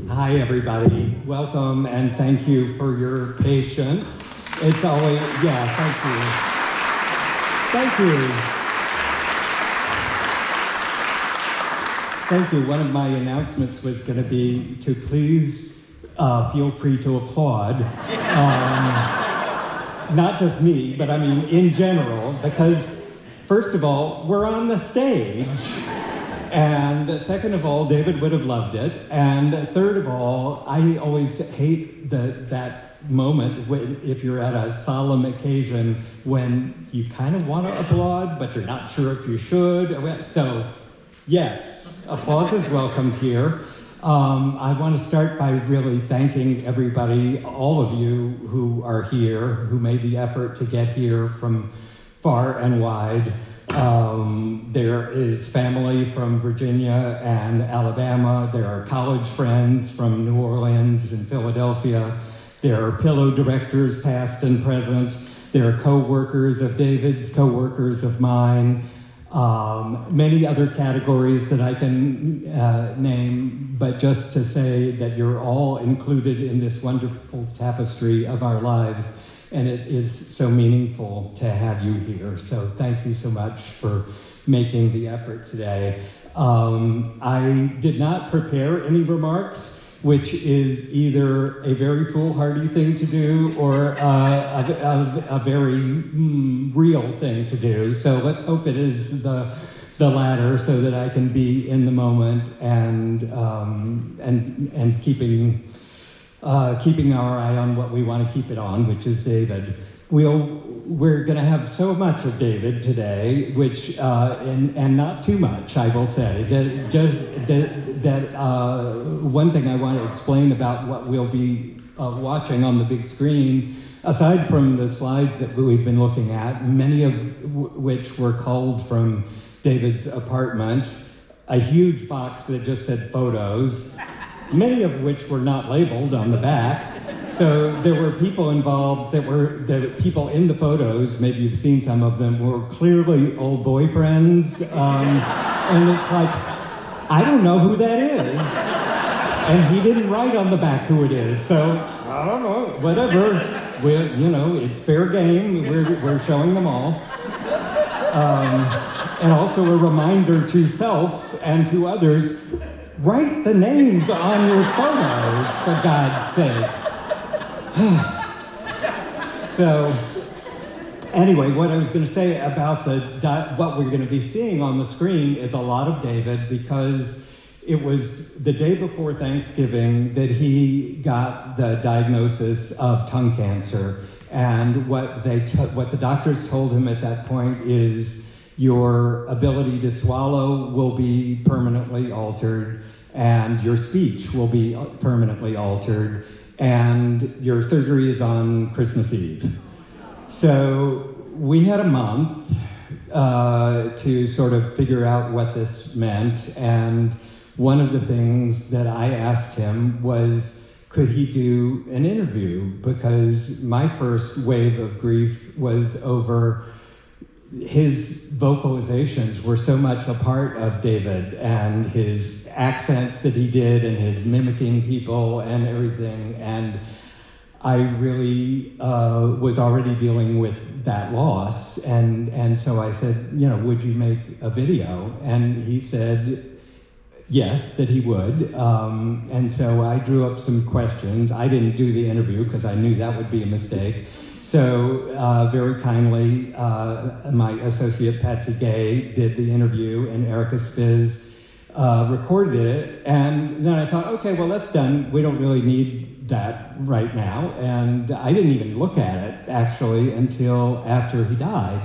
Hi, everybody. Welcome, and thank you for your patience. It's always, yeah, thank you. Thank you. One of my announcements was going to be to please feel free to applaud. Not just me, but I mean in general, because first of all, we're on the stage. And second of all, David would have loved it. And third of all, I always hate that moment when, if you're at a solemn occasion when you kind of want to applaud, but you're not sure if you should. So, yes, applause is welcome here. I want to start by really thanking everybody, all of you who are here, who made the effort to get here from far and wide. There is family from Virginia and Alabama. There are college friends from New Orleans and Philadelphia. There are Pillow directors, past and present. There are co-workers of David's, co-workers of mine. Many other categories that I can name, but just to say that you're all included in this wonderful tapestry of our lives. And it is so meaningful to have you here. So thank you so much for making the effort today. I did not prepare any remarks, which is either a very foolhardy thing to do or a very real thing to do. So let's hope it is the latter, so that I can be in the moment and keeping our eye on what we want to keep it on, which is David. We're going to have so much of David today, which and not too much, I will say. One thing I want to explain about what we'll be watching on the big screen, aside from the slides that we've been looking at, many of which were culled from David's apartment, a huge box that just said photos, many of which were not labeled on the back. So there were people involved there were people in the photos, maybe you've seen some of them, were clearly old boyfriends. And it's like, I don't know who that is. And he didn't write on the back who it is. So, I don't know, whatever. It's fair game. We're showing them all. And also a reminder to self and to others, write the names on your photos, for God's sake. So, anyway, what I was going to say about what we're going to be seeing on the screen is a lot of David, because it was the day before Thanksgiving that he got the diagnosis of tongue cancer. And what the doctors told him at that point is your ability to swallow will be permanently altered, and your speech will be permanently altered, and your surgery is on Christmas Eve. So we had a month to sort of figure out what this meant, and one of the things that I asked him was, could he do an interview? Because my first wave of grief was over his vocalizations were so much a part of David, and his accents that he did, and his mimicking people and everything. And I really was already dealing with that loss. And so I said, would you make a video? And he said, yes, that he would. And so I drew up some questions. I didn't do the interview because I knew that would be a mistake. So very kindly, my associate Patsy Gay did the interview, and Erica Spiz recorded it. And then I thought, okay, well, that's done. We don't really need that right now. And I didn't even look at it, actually, until after he died.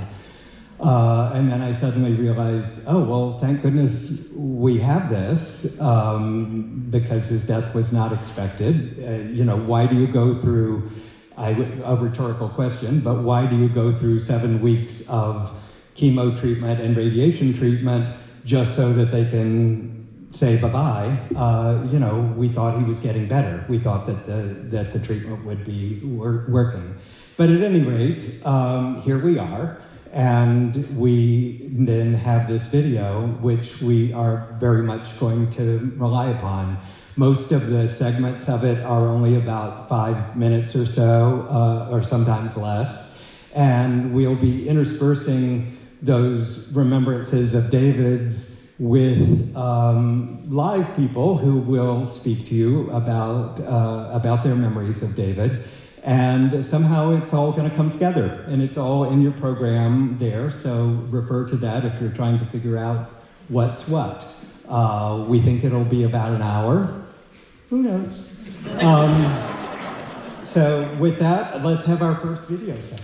And then I suddenly realized, oh, well, thank goodness we have this, because his death was not expected. Why do you go through, a rhetorical question, but why do you go through 7 weeks of chemo treatment and radiation treatment just so that they can say bye-bye? We thought he was getting better. We thought that the treatment would be working. But at any rate, here we are. And we then have this video, which we are very much going to rely upon. Most of the segments of it are only about 5 minutes or so, or sometimes less. And we'll be interspersing those remembrances of David's with live people who will speak to you about their memories of David. And somehow it's all going to come together, and it's all in your program there, so refer to that if you're trying to figure out what's what. We think it'll be about an hour. Who knows? So with that, let's have our first video segment.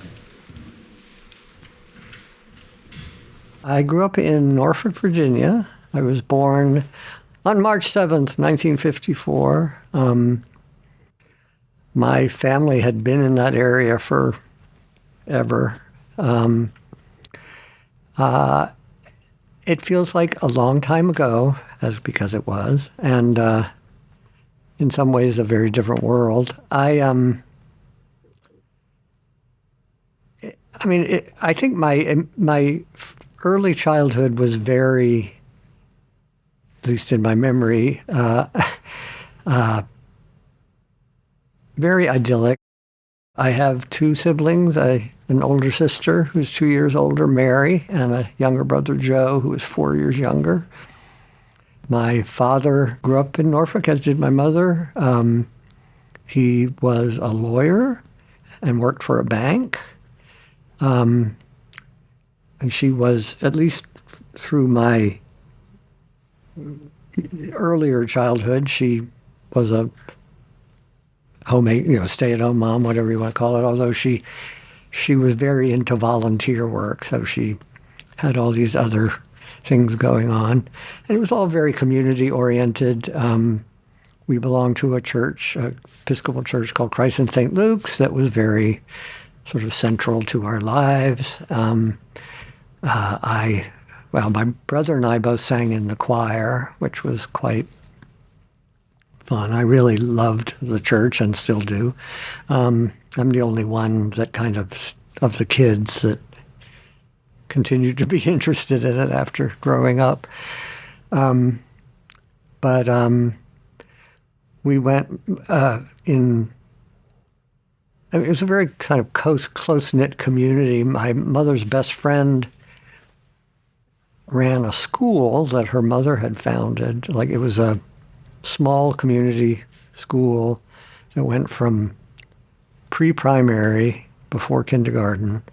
I grew up in Norfolk, Virginia. I was born on March 7th, 1954. My family had been in that area forever. It feels like a long time ago, because it was, and in some ways a very different world. I think my early childhood was very, at least in my memory, very idyllic. I have two siblings, an older sister who's 2 years older, Mary, and a younger brother, Joe, who is 4 years younger. My father grew up in Norfolk, as did my mother. He was a lawyer and worked for a bank. And she was, at least through my earlier childhood, she was a stay-at-home mom, whatever you want to call it, although she was very into volunteer work, so she had all these other things going on. And it was all very community-oriented. We belonged to a church, an Episcopal church called Christ in St. Luke's, that was very sort of central to our lives. My brother and I both sang in the choir, which was quite fun. I really loved the church and still do. I'm the only one that of the kids that continued to be interested in it after growing up. We went it was a very kind of close-knit community. My mother's best friend ran a school that her mother had founded. Like, it was a small community school that went from pre-primary, before kindergarten,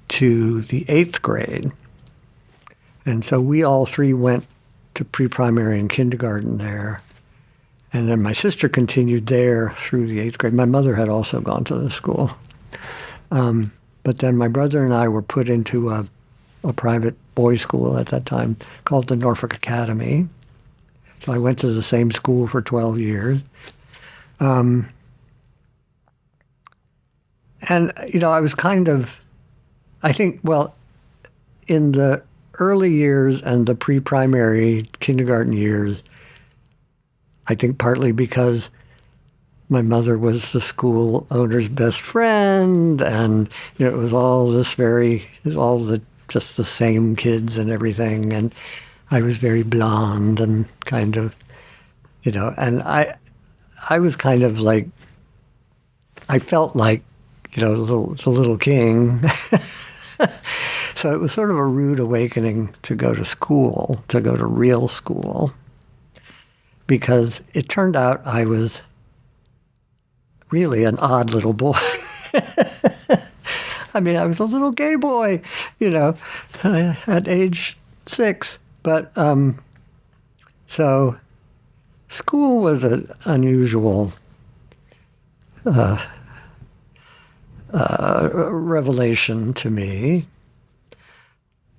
to the 8th grade. And so we all three went to pre-primary and kindergarten there. And then my sister continued there through the 8th grade. My mother had also gone to the school. But then my brother and I were put into a private boys' school at that time called the Norfolk Academy. So I went to the same school for 12 years. And, I was in the early years and the pre-primary kindergarten years, I think partly because my mother was the school owner's best friend, and it was all just the same kids and everything, and I was very blonde and and I was kind of like, I felt like, the little king. So it was sort of a rude awakening to go to school, to go to real school, because it turned out I was really an odd little boy. I was a little gay boy, at age 6. But so school was an unusual revelation to me.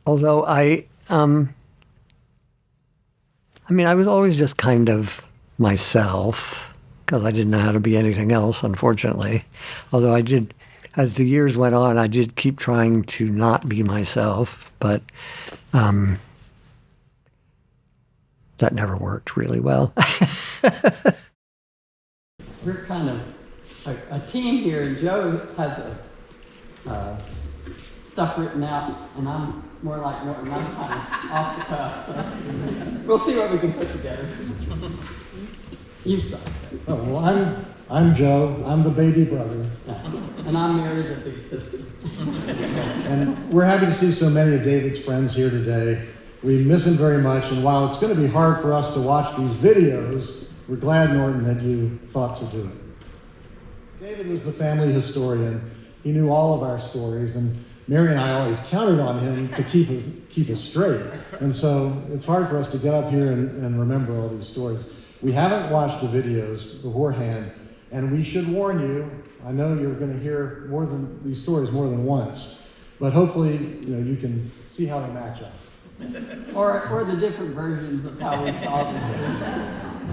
Although I was always just kind of myself, because I didn't know how to be anything else, unfortunately. Although I did, as the years went on, I did keep trying to not be myself, but that never worked really well. We're kind of a team here, and Joe has stuff written out, and I'm more like Norton. I'm kind of off the cuff. So we'll see what we can put together. You start. Oh, well, I'm Joe. I'm the baby brother. Yeah. And I'm Mary, the big sister. And we're happy to see so many of David's friends here today. We miss him very much, and while it's going to be hard for us to watch these videos, we're glad, Norton, that you thought to do it. David was the family historian. He knew all of our stories, and Mary and I always counted on him to keep us straight. And so it's hard for us to get up here and remember all these stories. We haven't watched the videos beforehand, and we should warn you, I know you're going to hear these stories more than once, but hopefully you can see how they match up. Or the different versions of how we saw this.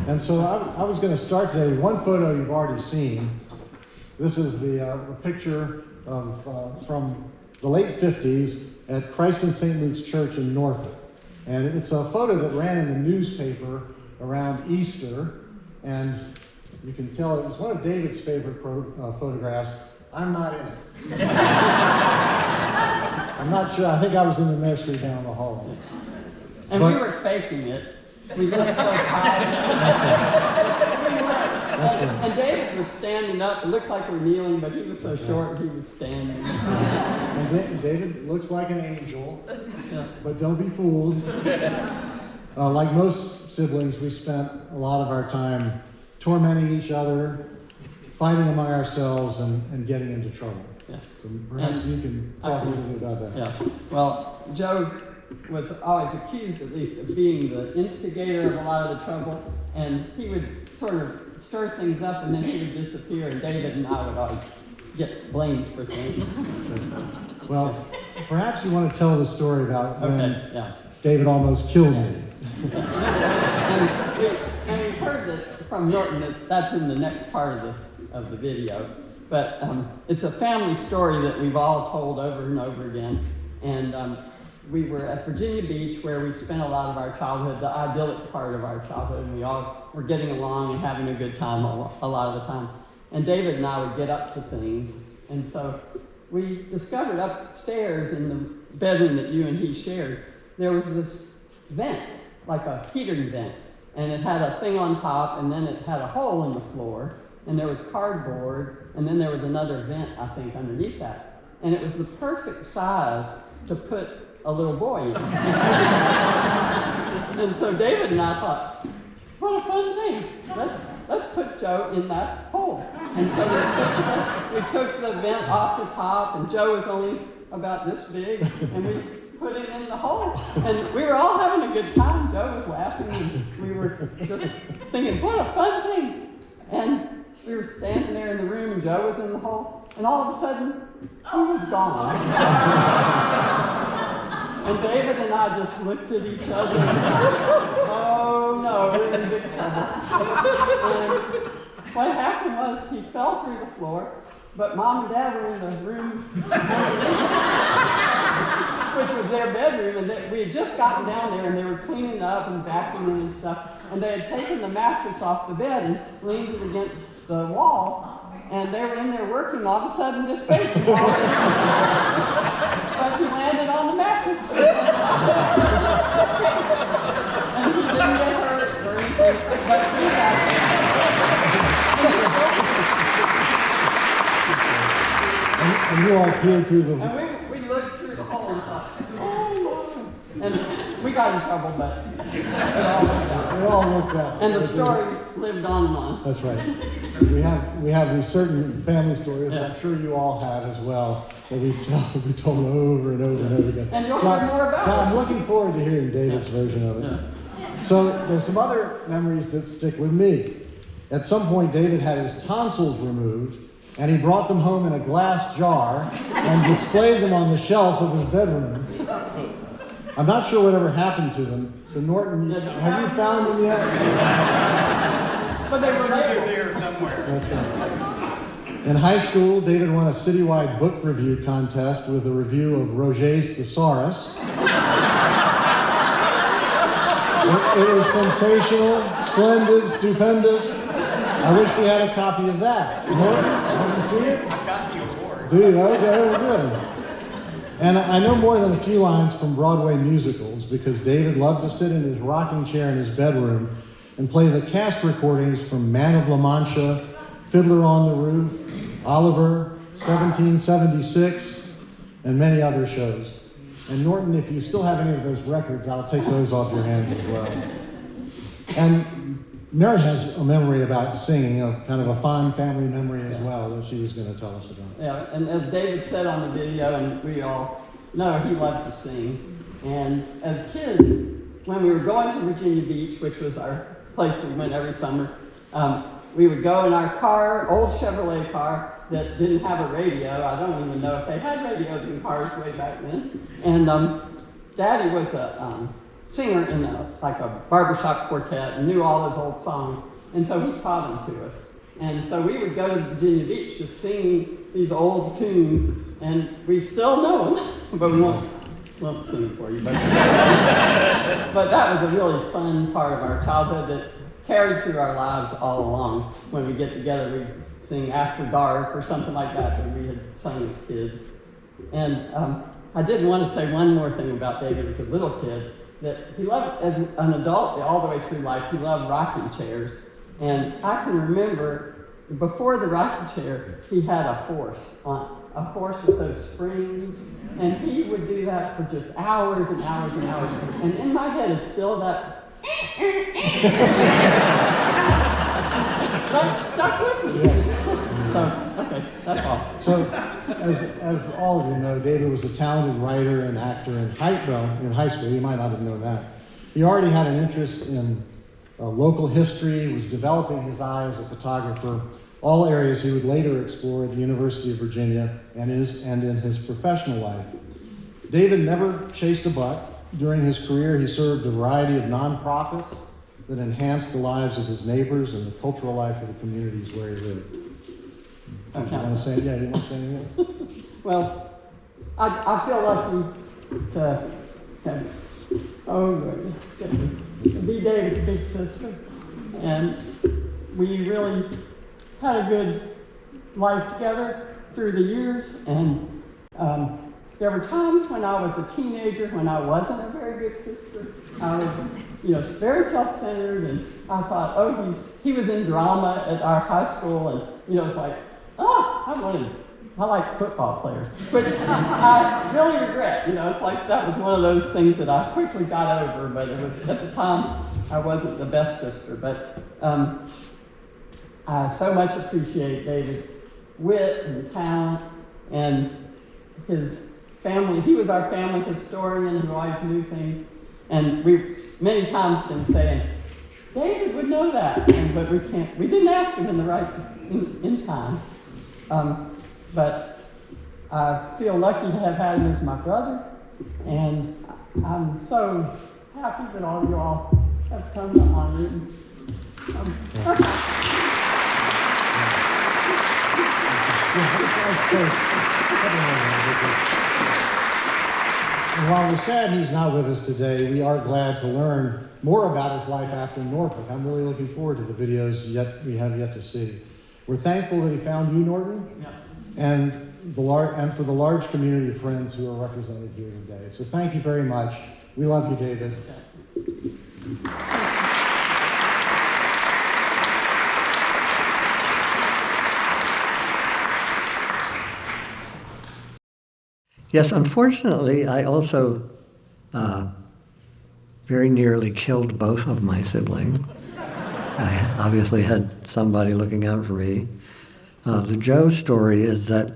And so I was going to start today with one photo you've already seen. This is the picture from the late 50s at Christ and St. Luke's Church in Norfolk. And it's a photo that ran in the newspaper around Easter. And you can tell it was one of David's favorite photographs. I'm not in it. I'm not sure. I think I was in the nursery down the hall. And we were faking it. We looked so high. And David was standing up. It looked like we're kneeling, but he was so short he was standing. And David looks like an angel, Yeah. but don't be fooled. Like most siblings, we spent a lot of our time tormenting each other, fighting among ourselves, and getting into trouble. Yeah. So perhaps you can talk a little bit about that. Yeah. Well, Joe was always accused, at least, of being the instigator of a lot of the trouble, and he would sort of stir things up, and then he would disappear, and David and I would always get blamed for things. Well, perhaps you want to tell the story about when Yeah. David almost killed me. And we've heard that from Norton. That's in the next part of the video. But it's a family story that we've all told over and over again. And we were at Virginia Beach, where we spent a lot of our childhood, the idyllic part of our childhood, and we all were getting along and having a good time a lot of the time. And David and I would get up to things. And so we discovered upstairs in the bedroom that you and he shared, there was this vent, like a heater vent. And it had a thing on top, and then it had a hole in the floor, and there was cardboard, and then there was another vent, I think, underneath that. And it was the perfect size to put a little boy in. And so David and I thought, what a fun thing. Let's put Joe in that hole. And so we took the vent off the top, and Joe was only about this big, and we put him in the hole. And we were all having a good time. Joe was laughing, and we were just thinking, what a fun thing. And we were standing there in the room, and Joe was in the hole, and all of a sudden, he was gone. And David and I just looked at each other. Oh no, we're in big trouble. And what happened was he fell through the floor, but Mom and Dad were in the room, which was their bedroom, and we had just gotten down there, and they were cleaning up and vacuuming and stuff, and they had taken the mattress off the bed and leaned it against the wall. And they were in there working, all of a sudden this baby falls. But he landed on the mattress. And he didn't get hurt or anything, but he got And you all peered through the... And we looked through the hole and thought, oh, and we got in trouble, but it all worked out. And the story lived on and on. That's right. We have these certain family stories, Yeah. I'm sure you all have as well, that we told over and over and over again. And you'll hear more about So it. I'm looking forward to hearing David's version of it. Yeah. So there's some other memories that stick with me. At some point, David had his tonsils removed, and he brought them home in a glass jar and displayed them on the shelf of his bedroom. I'm not sure whatever happened to them. So Norton, have you found them yet? But they were There somewhere. That's right. In high school, David won a citywide book review contest with a review of Roget's Thesaurus. It was sensational, splendid, stupendous. I wish we had a copy of that. Norton, have you seen it? I got the award. Do you? Okay, well, good. And I know more than a few lines from Broadway musicals because David loved to sit in his rocking chair in his bedroom and play the cast recordings from Man of La Mancha, Fiddler on the Roof, Oliver, 1776, and many other shows. And Norton, if you still have any of those records, I'll take those off your hands as well. And Mary has a memory about singing, kind of a fond family memory as well, that she was going to tell us about. Yeah, and as David said on the video, and we all know, he loved to sing. And as kids, when we were going to Virginia Beach, which was our place we went every summer, we would go in our car, old Chevrolet car, that didn't have a radio. I don't even know if they had radios in cars way back then. And Daddy was a singer in like a barbershop quartet and knew all those old songs. And so he taught them to us. And so we would go to Virginia Beach just singing these old tunes, and we still know them, but we won't sing it for you. But that was a really fun part of our childhood that carried through our lives all along. When we get together, we sing After Dark or something like that we had sung as kids. And I did want to say one more thing about David as a little kid, that he loved, as an adult all the way through life, he loved rocking chairs. And I can remember, before the rocking chair, he had a horse with those springs, and he would do that for just hours and hours and hours. And in my head is still that that stuck with me. Yeah. So, okay, that's all. So, as all of you know, David was a talented writer and actor in high school. You might not have known that. He already had an interest in local history, was developing his eye as a photographer, all areas he would later explore at the University of Virginia and in his professional life. David never chased a buck. During his career, he served a variety of nonprofits that enhanced the lives of his neighbors and the cultural life of the communities where he lived. Okay. You want to say, you want to say anything? Well, I feel lucky to have, be David's big sister. And we really had a good life together through the years. And there were times when I was a teenager when I wasn't a very good sister. I was, very self-centered, and I thought, he was in drama at our high school, and it's like, I like football players, which I really regret. It's like that was one of those things that I quickly got over, but it was at the time I wasn't the best sister. But I so much appreciate David's wit and talent and his family. He was our family historian who always knew things, and we've many times been saying, David would know that, but we didn't ask him in time. But I feel lucky to have had him as my brother, and I'm so happy that all of you all have come to honor him. And while we're sad he's not with us today, we are glad to learn more about his life after Norfolk. I'm really looking forward to the videos we have yet to see. We're thankful that he found you, Norton, and for the large community of friends who are represented here today. So thank you very much. We love you, David. Yes, unfortunately, I also very nearly killed both of my siblings. I obviously had somebody looking out for me. The Joe story is that,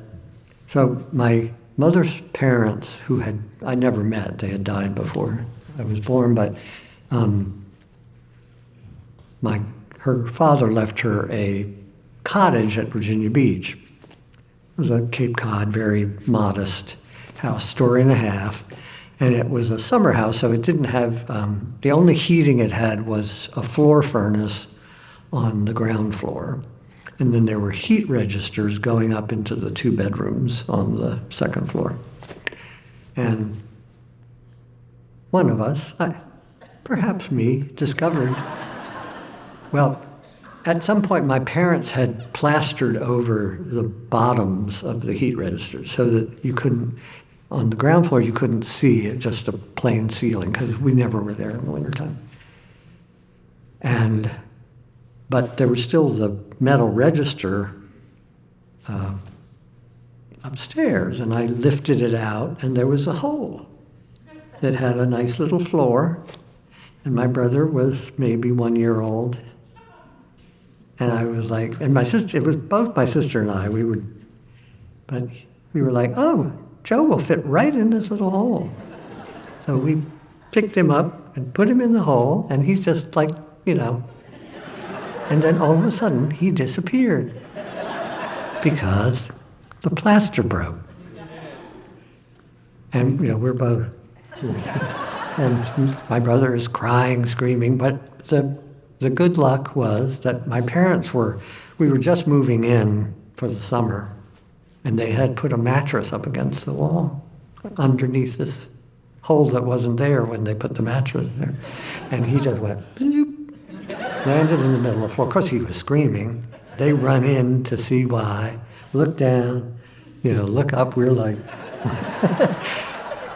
so my mother's parents, who I never met, they had died before I was born, but her father left her a cottage at Virginia Beach. It was a Cape Cod, very modest house, story and a half, and it was a summer house, so it didn't have, the only heating it had was a floor furnace on the ground floor. And then there were heat registers going up into the 2 bedrooms on the second floor. And one of us, perhaps me, discovered, well, at some point my parents had plastered over the bottoms of the heat registers so that you couldn't, on the ground floor you couldn't see it, just a plain ceiling, because we never were there in the wintertime. But there was still the metal register upstairs, and I lifted it out, and there was a hole that had a nice little floor, and my brother was maybe 1 year old, and I was like, and my sister, it was both my sister and I, we were like, oh, Joe will fit right in this little hole. So we picked him up and put him in the hole, and he's just like, and then all of a sudden he disappeared because the plaster broke. And, we're both, and my brother is crying, screaming, but the good luck was that my parents we were just moving in for the summer, and they had put a mattress up against the wall underneath this hole that wasn't there when they put the mattress there. And he just went, bloop, landed in the middle of the floor. Of course, he was screaming. They run in to see why, look down, look up. We're like,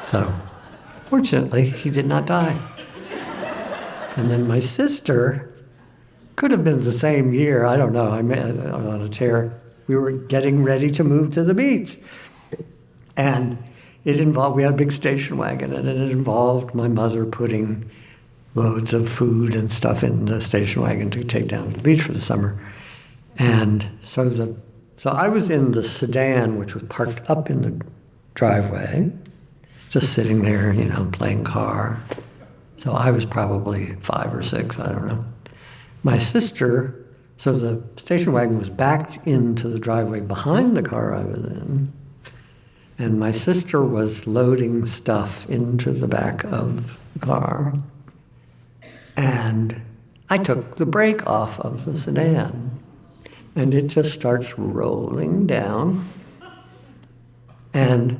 so fortunately, he did not die. And then my sister, could have been the same year, I don't know, I was on a tear. We were getting ready to move to the beach. And we had a big station wagon, and it involved my mother putting loads of food and stuff in the station wagon to take down to the beach for the summer. And so I was in the sedan, which was parked up in the driveway, just sitting there, playing car. So I was probably 5 or 6, I don't know. My sister, so the station wagon was backed into the driveway behind the car I was in, and my sister was loading stuff into the back of the car. And I took the brake off of the sedan, and it just starts rolling down. And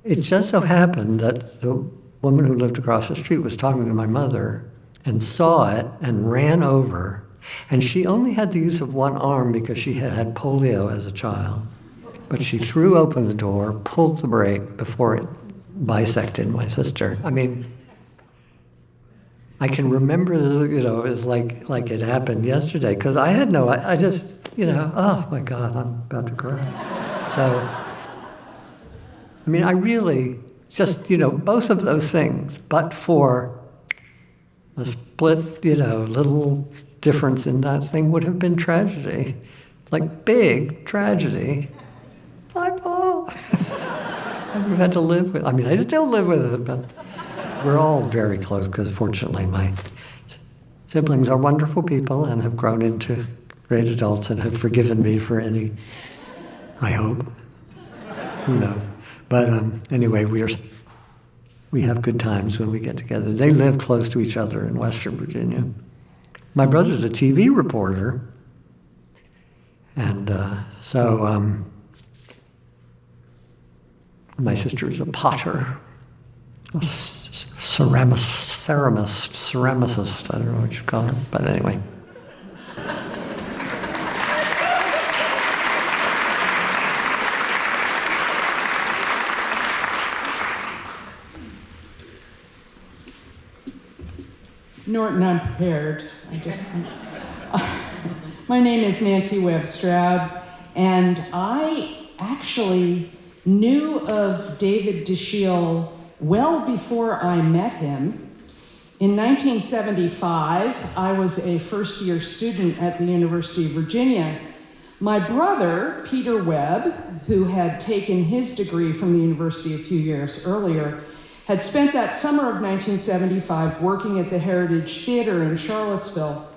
it just so happened that the woman who lived across the street was talking to my mother and saw it and ran over. And she only had the use of one arm because she had polio as a child. But she threw open the door, pulled the brake before it bisected my sister. I mean, I can remember, it was like it happened yesterday, because I just, oh my God, I'm about to cry. So, I mean, I really just, both of those things, but for a split, little difference in that thing would have been tragedy, like big tragedy. My fault. I've had to live with. I still live with it, but we're all very close because fortunately my siblings are wonderful people and have grown into great adults and have forgiven me for any. I hope. Who knows? But anyway, we have good times when we get together. They live close to each other in Western Virginia. My brother's a TV reporter, and my sister is a potter, a ceramicist, I don't know what you call it, but anyway. Norton, I'm prepared. My name is Nancy Webb Stroud, and I actually knew of David Dashiell well before I met him. In 1975, I was a first-year student at the University of Virginia. My brother, Peter Webb, who had taken his degree from the university a few years earlier, had spent that summer of 1975 working at the Heritage Theater in Charlottesville.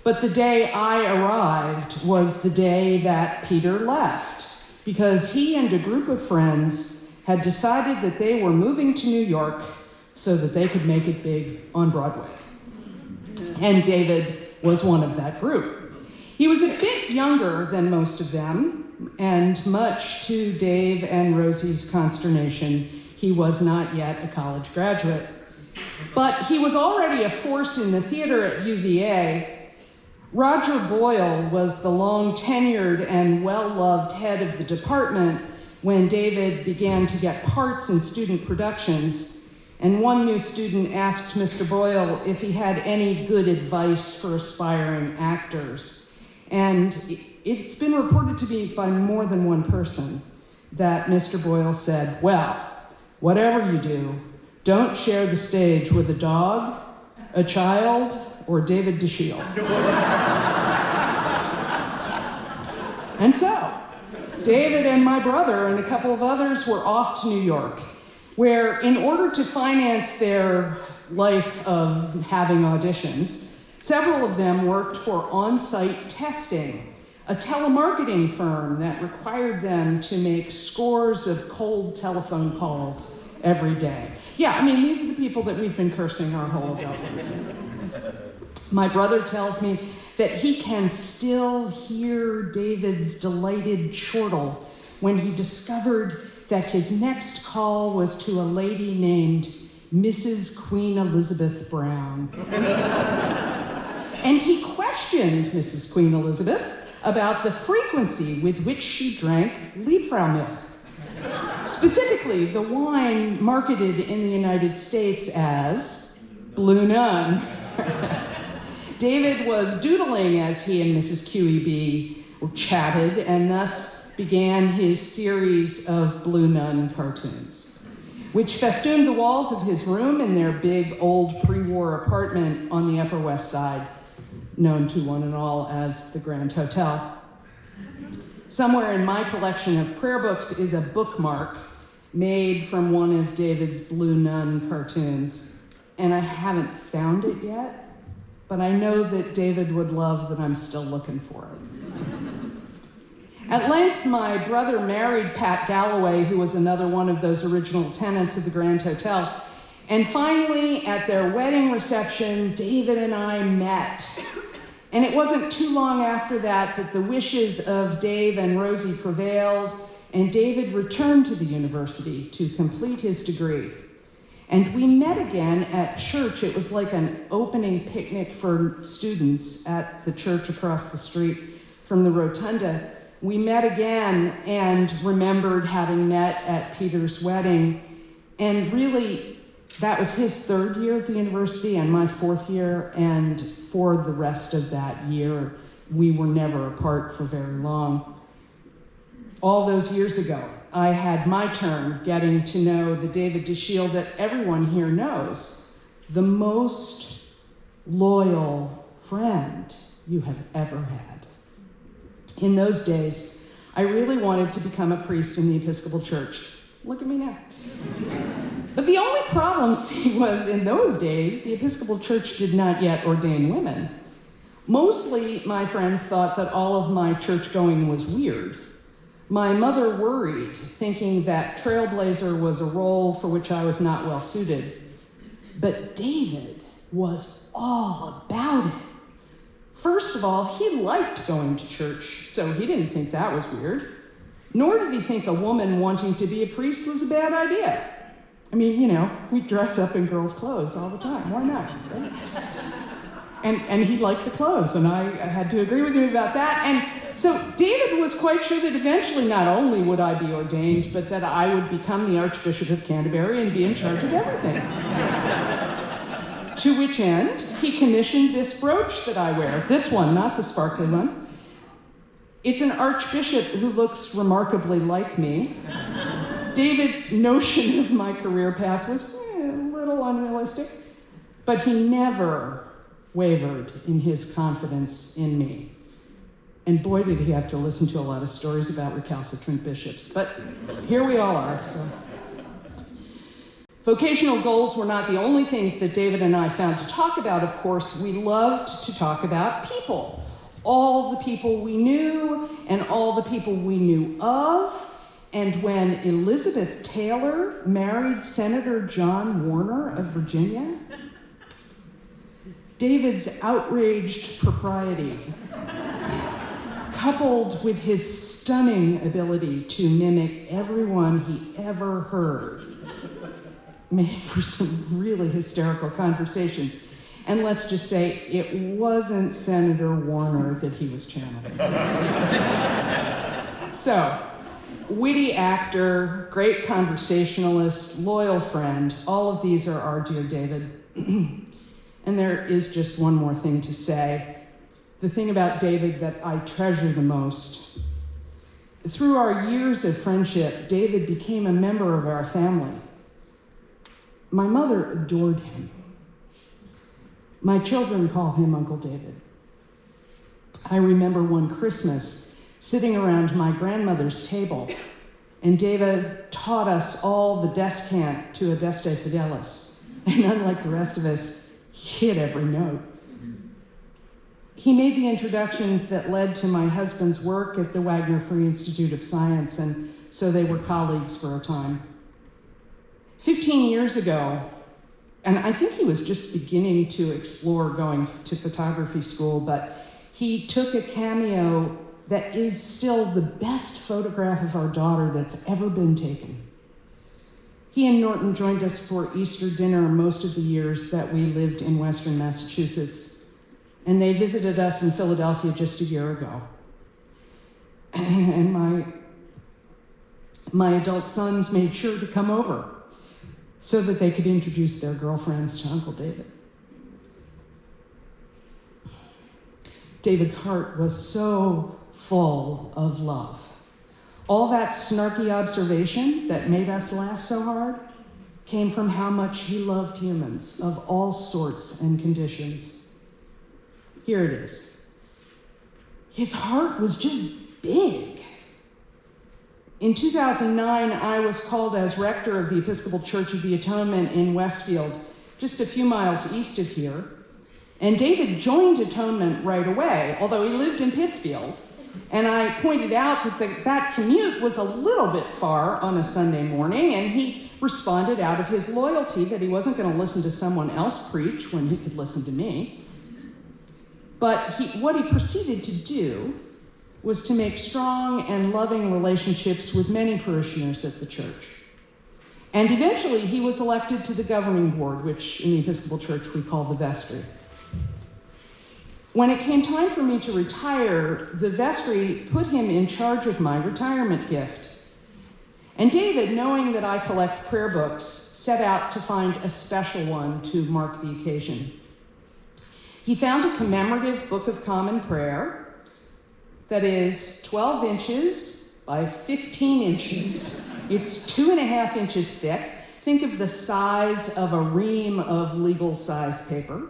But the day I arrived was the day that Peter left, because he and a group of friends had decided that they were moving to New York so that they could make it big on Broadway. And David was one of that group. He was a bit younger than most of them, and much to Dave and Rosie's consternation, he was not yet a college graduate. But he was already a force in the theater at UVA. Roger Boyle was the long-tenured and well-loved head of the department when David began to get parts in student productions. And one new student asked Mr. Boyle if he had any good advice for aspiring actors. And it's been reported to me by more than one person that Mr. Boyle said, well, whatever you do, don't share the stage with a dog, a child, or David Dashiell. And so, David and my brother and a couple of others were off to New York, where in order to finance their life of having auditions, several of them worked for on-site testing, a telemarketing firm that required them to make scores of cold telephone calls every day. Yeah, I mean, these are the people that we've been cursing our whole adult lives. My brother tells me that he can still hear David's delighted chortle when he discovered that his next call was to a lady named Mrs. Queen Elizabeth Brown. And he questioned Mrs. Queen Elizabeth about the frequency with which she drank Liebfraumilch. Specifically, the wine marketed in the United States as Blue Nun. David was doodling as he and Mrs. QEB chatted, and thus began his series of Blue Nun cartoons, which festooned the walls of his room in their big old pre-war apartment on the Upper West Side, known to one and all as the Grand Hotel. Somewhere in my collection of prayer books is a bookmark made from one of David's Blue Nun cartoons, and I haven't found it yet, but I know that David would love that I'm still looking for it. At length, my brother married Pat Galloway, who was another one of those original tenants of the Grand Hotel. And finally, at their wedding reception, David and I met. And it wasn't too long after that that the wishes of Dave and Rosie prevailed, and David returned to the university to complete his degree. And we met again at church. It was like an opening picnic for students at the church across the street from the rotunda. We met again and remembered having met at Peter's wedding. And really, that was his third year at the university and my fourth year. And for the rest of that year, we were never apart for very long. All those years ago, I had my turn getting to know the David Dashiell that everyone here knows, the most loyal friend you have ever had. In those days, I really wanted to become a priest in the Episcopal Church. Look at me now. But the only problem, see, was in those days, the Episcopal Church did not yet ordain women. Mostly, my friends thought that all of my church going was weird. My mother worried, thinking that trailblazer was a role for which I was not well suited. But David was all about it. First of all, he liked going to church, so he didn't think that was weird. Nor did he think a woman wanting to be a priest was a bad idea. I mean, you know, we dress up in girls' clothes all the time. Why not? Right? And he liked the clothes, and I had to agree with him about that. And so David was quite sure that eventually not only would I be ordained, but that I would become the Archbishop of Canterbury and be in charge of everything. To which end, he commissioned this brooch that I wear. This one, not the sparkly one. It's an archbishop who looks remarkably like me. David's notion of my career path was a little unrealistic, but he never wavered in his confidence in me. And boy, did he have to listen to a lot of stories about recalcitrant bishops. But here we all are. So. Vocational goals were not the only things that David and I found to talk about, of course. We loved to talk about people. All the people we knew and all the people we knew of. And when Elizabeth Taylor married Senator John Warner of Virginia, David's outraged propriety, coupled with his stunning ability to mimic everyone he ever heard, made for some really hysterical conversations. And let's just say it wasn't Senator Warner that he was channeling. So, Witty actor, great conversationalist, loyal friend, all of these are our dear David. And there is just one more thing to say. The thing about David that I treasure the most. Through our years of friendship, David became a member of our family. My mother adored him. My children call him Uncle David. I remember one Christmas sitting around my grandmother's table, and David taught us all the descant to Adeste Fidelis. And unlike the rest of us, he hit every note. He made the introductions that led to my husband's work at the Wagner Free Institute of Science, and so they were colleagues for a time. 15 years ago, and I think he was just beginning to explore going to photography school, but he took a cameo that is still the best photograph of our daughter that's ever been taken. He and Norton joined us for Easter dinner most of the years that we lived in Western Massachusetts, and they visited us in Philadelphia just a year ago. And my adult sons made sure to come over so that they could introduce their girlfriends to Uncle David. David's heart was so full of love. All that snarky observation that made us laugh so hard came from how much he loved humans of all sorts and conditions. Here it is. His heart was just big. In 2009, I was called as rector of the Episcopal Church of the Atonement in Westfield, just a few miles east of here. And David joined Atonement right away, although he lived in Pittsfield. And I pointed out that that commute was a little bit far on a Sunday morning, and he responded out of his loyalty that he wasn't going to listen to someone else preach when he could listen to me. But what he proceeded to do was to make strong and loving relationships with many parishioners at the church. And eventually he was elected to the governing board, which in the Episcopal Church we call the vestry. When it came time for me to retire, the vestry put him in charge of my retirement gift. And David, knowing that I collect prayer books, set out to find a special one to mark the occasion. He found a commemorative Book of Common Prayer that is 12 inches by 15 inches. It's 2.5 inches thick. Think of the size of a ream of legal-size paper.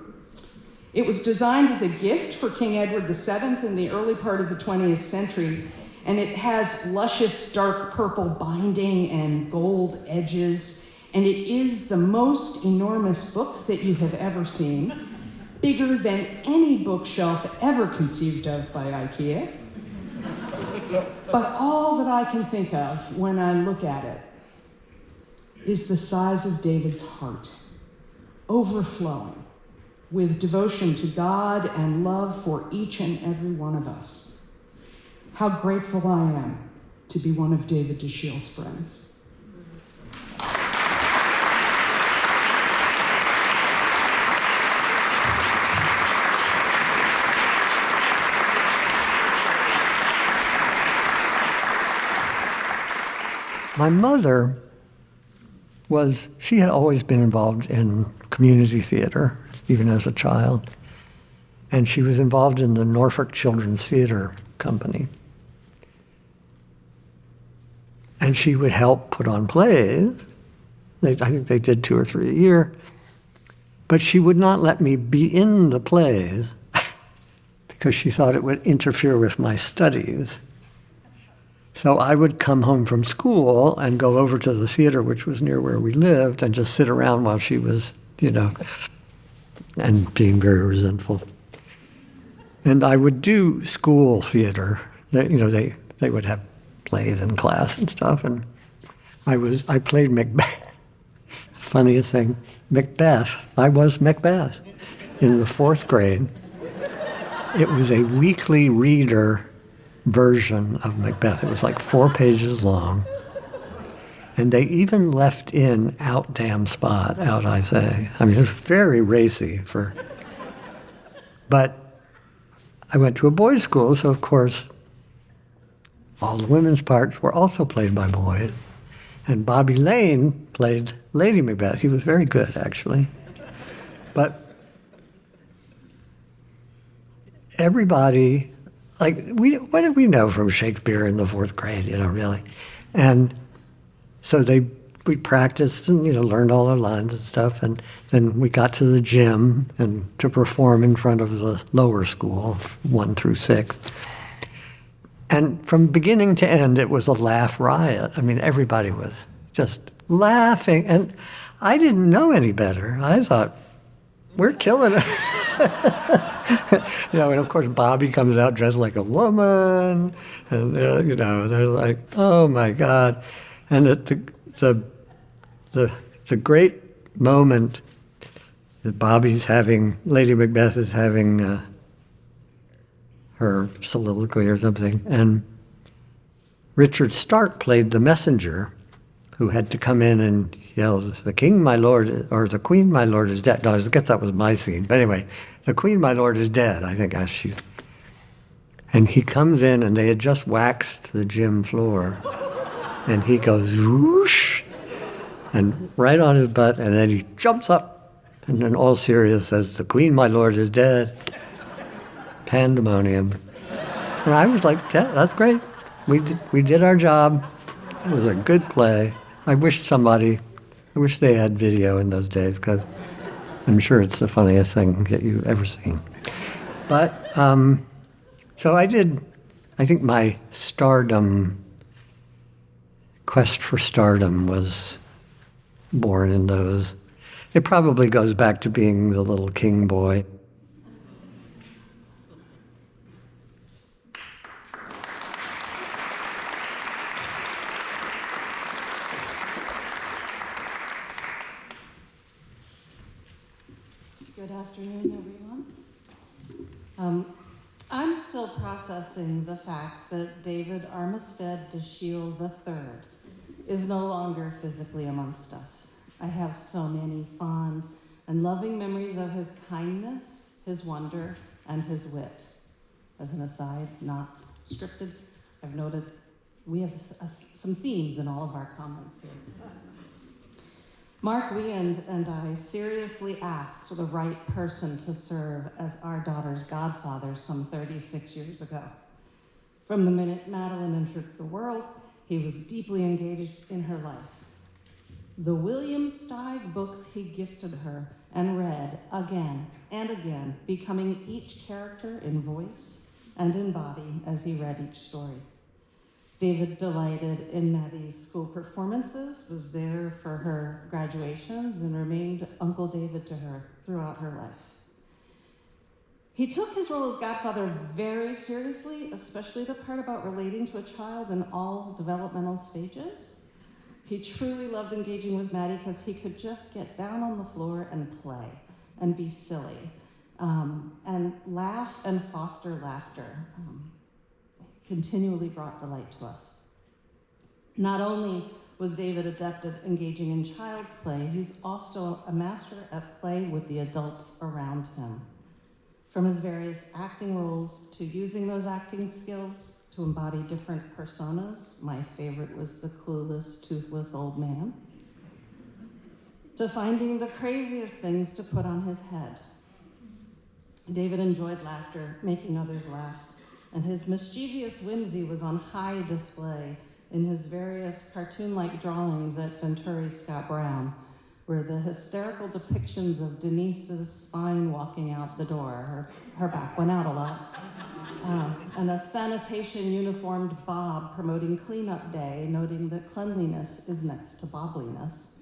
It was designed as a gift for King Edward VII in the early part of the 20th century, and it has luscious dark purple binding and gold edges, and it is the most enormous book that you have ever seen, bigger than any bookshelf ever conceived of by IKEA. But all that I can think of when I look at it is the size of David's heart, overflowing with devotion to God and love for each and every one of us. How grateful I am to be one of David Dashiell's friends. My mother she had always been involved in community theater, even as a child. And she was involved in the Norfolk Children's Theater Company. And she would help put on plays. I think they did 2 or 3 a year. But she would not let me be in the plays because she thought it would interfere with my studies. So I would come home from school and go over to the theater, which was near where we lived, and just sit around while she was, and being very resentful. And I would do school theater. They would have plays in class and stuff, and I played Macbeth. Funniest thing, Macbeth. I was Macbeth in the 4th grade. It was a weekly reader version of Macbeth. It was like 4 pages long. And they even left in out damn spot, out I say. I mean, it was very racy but I went to a boys' school, so of course all the women's parts were also played by boys. And Bobby Lane played Lady Macbeth. He was very good, actually. But everybody, like, what did we know from Shakespeare in the fourth grade, really? And so we practiced and, learned all our lines and stuff. And then we got to the gym and to perform in front of the lower school, 1 through 6. And from beginning to end, it was a laugh riot. I mean, everybody was just laughing. And I didn't know any better. I thought, we're killing it. And of course, Bobby comes out dressed like a woman. And, they're like, oh, my God. And the great moment that Lady Macbeth is having her soliloquy or something, and Richard Stark played the messenger who had to come in and yell, the king, my lord, or the queen, my lord, is dead. No, I guess that was my scene. But anyway, the queen, my lord, is dead, I think. And he comes in, and they had just waxed the gym floor, and he goes, whoosh, and right on his butt, and then he jumps up, and in all serious says, the queen, my lord, is dead. Pandemonium. And I was like, yeah, that's great. We did our job. It was a good play. I wish they had video in those days, because I'm sure it's the funniest thing that you've ever seen. But, so I think my quest for stardom was born in those. It probably goes back to being the little king boy. Good afternoon, everyone. I'm still processing the fact that David Armistead Dashiell III is no longer physically amongst us. I have so many fond and loving memories of his kindness, his wonder, and his wit. As an aside, not scripted, I've noted we have some themes in all of our comments here. Mark Weand and I seriously asked the right person to serve as our daughter's godfather some 36 years ago. From the minute Madeline entered the world, he was deeply engaged in her life. The William Steig books he gifted her and read again and again, becoming each character in voice and in body as he read each story. David delighted in Maddie's school performances, was there for her graduations, and remained Uncle David to her throughout her life. He took his role as godfather very seriously, especially the part about relating to a child in all developmental stages. He truly loved engaging with Maddie because he could just get down on the floor and play and be silly and laugh and foster laughter. Continually brought delight to us. Not only was David adept at engaging in child's play, he's also a master at play with the adults around him. From his various acting roles to using those acting skills to embody different personas, my favorite was the clueless, toothless old man, to finding the craziest things to put on his head. David enjoyed laughter, making others laugh, and his mischievous whimsy was on high display in his various cartoon-like drawings at Venturi's Scott Brown, where the hysterical depictions of Denise's spine walking out the door, her back went out a lot, and a sanitation uniformed Bob promoting cleanup day, noting that cleanliness is next to bobliness.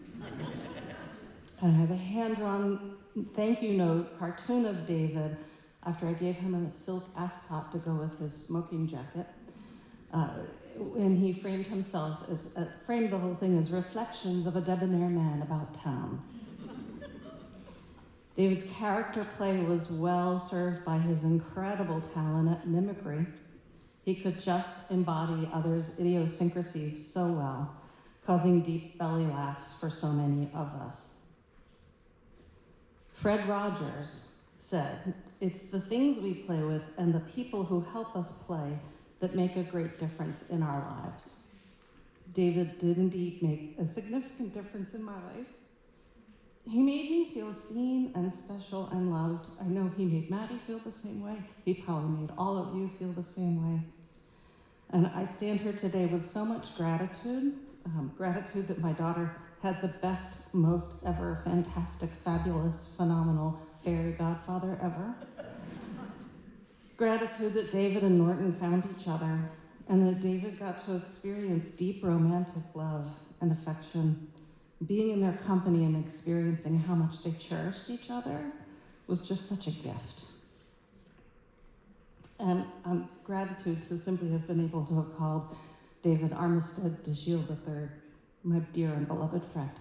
I have a hand-drawn thank you note cartoon of David after I gave him a silk ascot to go with his smoking jacket. When he framed the whole thing as reflections of a debonair man about town. David's character play was well served by his incredible talent at mimicry. He could just embody others' idiosyncrasies so well, causing deep belly laughs for so many of us. Fred Rogers said, "It's the things we play with and the people who help us play that make a great difference in our lives. David did indeed make a significant difference in my life. He made me feel seen and special and loved. I know he made Maddie feel the same way. He probably made all of you feel the same way. And I stand here today with so much gratitude, gratitude that my daughter had the best, most ever fantastic, fabulous, phenomenal fairy godfather ever. Gratitude that David and Norton found each other, and that David got to experience deep romantic love and affection. Being in their company and experiencing how much they cherished each other was just such a gift. And gratitude to simply have been able to have called David Armistead Dashiell III, my dear and beloved friend.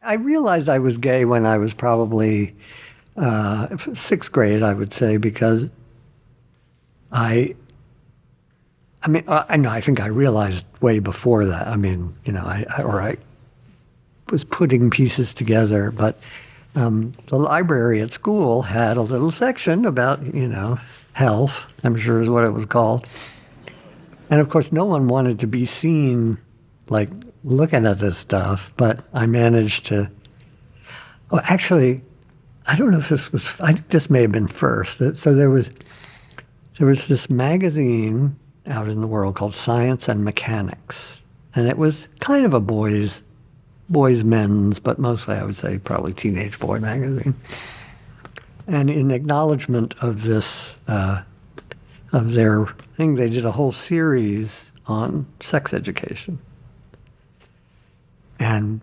I realized I was gay when I was probably sixth grade, I would say, because I think I realized way before that. I mean, I was putting pieces together, but the library at school had a little section about, health, I'm sure is what it was called. And of course, no one wanted to be seen, like, looking at this stuff, but I managed to, actually, I don't know if this may have been first. So there was this magazine out in the world called Science and Mechanics. And it was kind of a boys' men's, but mostly I would say probably teenage boy magazine. And in acknowledgement of this, of their thing, they did a whole series on sex education. And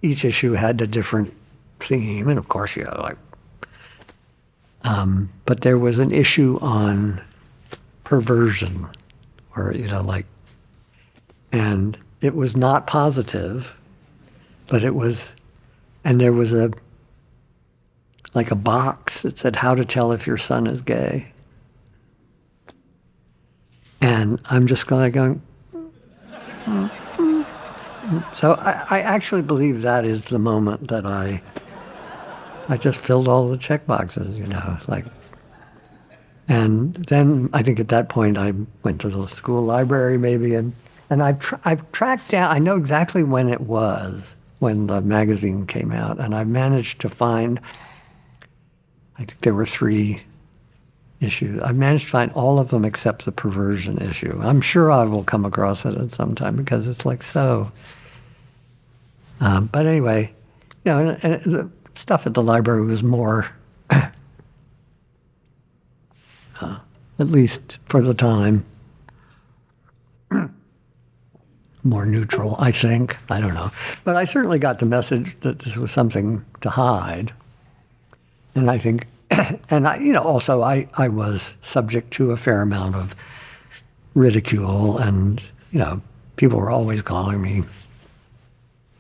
each issue had a different theme, and of course, but there was an issue on perversion, or, and it was not positive, but it was, and there was a box that said how to tell if your son is gay. And I'm just going, So I actually believe that is the moment that I just filled all the check boxes, and then I think at that point I went to the school library maybe, and I've tracked down, I know exactly when it was, when the magazine came out, and I've managed to find, I think there were 3 issues. I've managed to find all of them except the perversion issue. I'm sure I will come across it at some time because it's so. But anyway, and the stuff at the library was more, at least for the time, more neutral, I think. I don't know. But I certainly got the message that this was something to hide. And I think, and also I was subject to a fair amount of ridicule, and, people were always calling me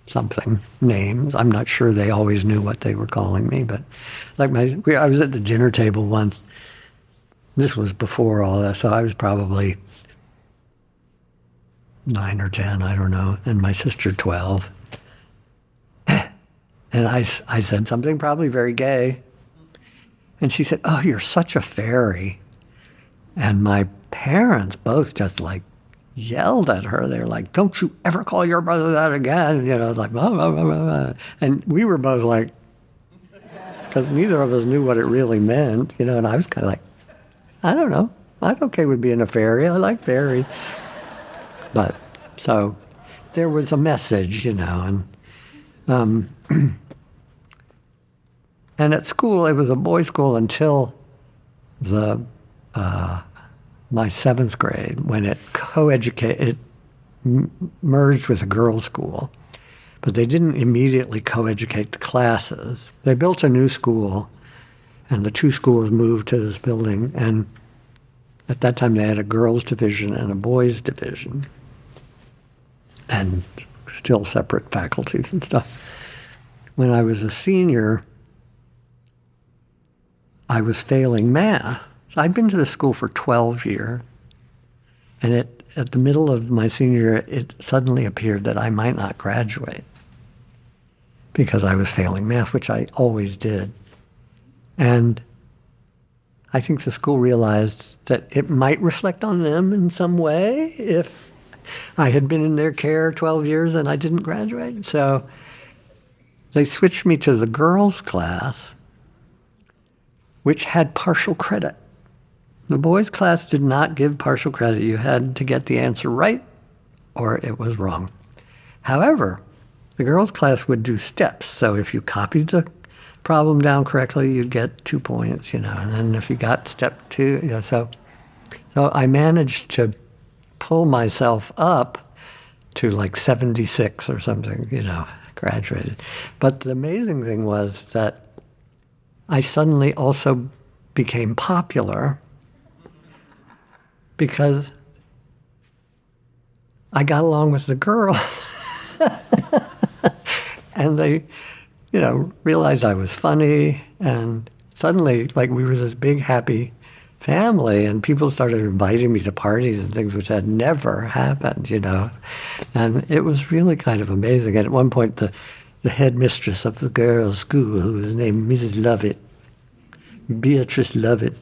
something, names. I'm not sure they always knew what they were calling me, but I was at the dinner table once. This was before all that, so I was probably 9 or 10, I don't know, and my sister 12. And I said something probably very gay. And she said, "Oh, you're such a fairy." And my parents both just yelled at her. They were like, "Don't you ever call your brother that again." Blah, blah, blah, blah, blah. And we were both because neither of us knew what it really meant, and I was kind of I don't know. I'm okay with being a fairy. I like fairies. But, so, there was a message, and and at school, it was a boys' school until my 7th grade, when it merged with a girls' school. But they didn't immediately co-educate the classes. They built a new school, and the 2 schools moved to this building, and at that time they had a girls' division and a boys' division, and still separate faculties and stuff. When I was a senior, I was failing math. So I'd been to the school for 12 years, and at the middle of my senior year, it suddenly appeared that I might not graduate because I was failing math, which I always did. And I think the school realized that it might reflect on them in some way if I had been in their care 12 years and I didn't graduate. So they switched me to the girls' class, which had partial credit. The boys' class did not give partial credit. You had to get the answer right or it was wrong. However, the girls' class would do steps. So if you copied the problem down correctly, you'd get 2 points, and then if you got step 2, so I managed to pull myself up to like 76 or something, graduated. But the amazing thing was that I suddenly also became popular because I got along with the girls. And they, realized I was funny. And suddenly, like, we were this big, happy family. And people started inviting me to parties and things which had never happened, And it was really kind of amazing. And at one point, the headmistress of the girls' school, who was named Mrs. Lovett, Beatrice Lovett,